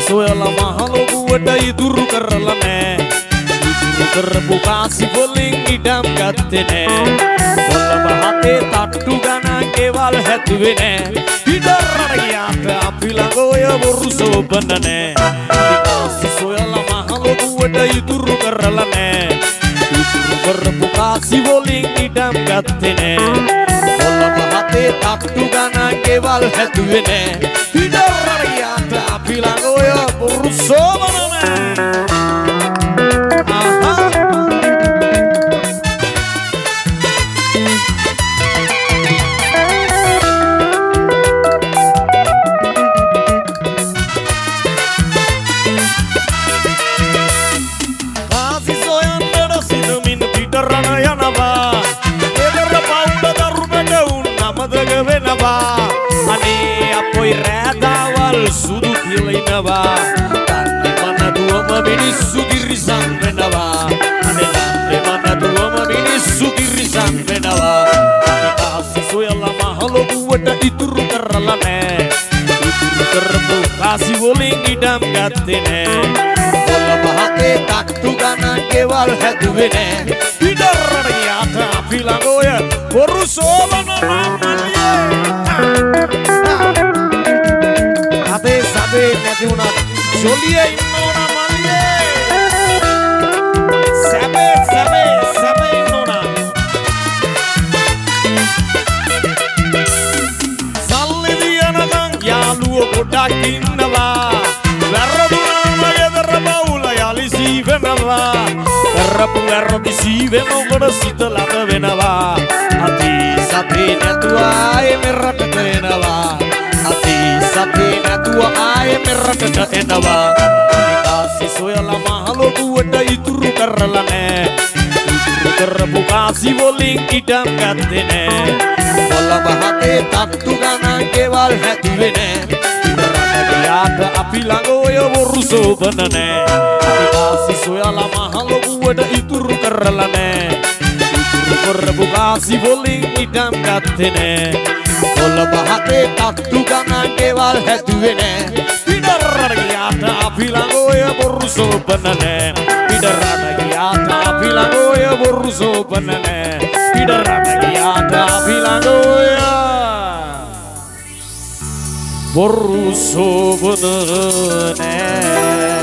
සොයලා මහලොකුවට ඉතුරු කරලා නෑ. ඉතුරු කරපු කාසි වලින් ඉඩම් ගත්තේ නෑ. කොළඹ හතේ තට්ටු ගණන් ගෙවල් හැදුවේ නෑ. පිටරට ගියාට අපි ළඟ ඔය බොරු සෝබන නෑ. කාසි සොයලා මහලොකුවට ඉතුරු කරලා නෑ. ඉතුරු කරපු කාසි වලින් ඉඩම් ගත්තේ නෑ. කොළඹ හතේ තට්ටු ගණන් ගෙවල් හැදුවේ නෑ. පිටරට ගියාට අපි ළඟ ඔය බොරු සෝබන නෑ. Ani apoi rēdāwal sudu kilainava. Tante mana duama binissu dirisan venava. Ane tante mana duama binissu dirisan venava. Kasi soyala mahalokuwata ituru karala nෑ. Ituru karapu kasi woliin idam gatte nෑ. Kollaba hate tattu ganan ගෙවල් හැදුවේ නෑ. පිටරට ගියාට අපි ළඟ ඔය බොරු සෝබන අපේ සබේ නැති වුණත් ජොලියේ ඉන්න ඕන මල්ලියේ. සබේ ඉන්න ඕන. සල්ලි දියනකම් යාළුවෝ ගොඩක් ඉන්නවා. වැරදුනාම ගෙදර බවුල යලි සීවෙනවා. කරපු වැරදි සීවෙම උඹට සිත ලබ වෙනවා. අති සතේ නැතුව ආයේ මෙරටට එනවා. අති සතේ නැතුව ආයේ මෙරටට එනවා. කාසි සොයලා මහලොකුවට ඉතුරු කරලා නෑ. ඉතුරු කරපු කාසි වලින් ඉඩම් ගත්තේ නෑ. කොළඹ හතේ තට්ටු ගණන් ගෙවල් හැදුවේ නෑ. ඉතරට ගියාට අපි ළඟ ඔය බොරු සෝබන නෑ. කාසි සොයලා මහලොකුවට ඉතුරු කරලා නෑ. ඉතුරු කරපු කාසි වලින් ඉඩම් ගත්තේ නෑ. කොළඹ හතේ තට්ටු ගණන් ගෙවල් හැදුවේ නෑ. පිටරට ගියාට අපි ළඟ ඔය බොරු සෝබන නෑ. පිටරට ගියාට අපි ළඟ ඔය බොරු සෝබන නෑ. පිටරට ගියාට අපි ළඟ ඔය බොරු සෝබන නෑ.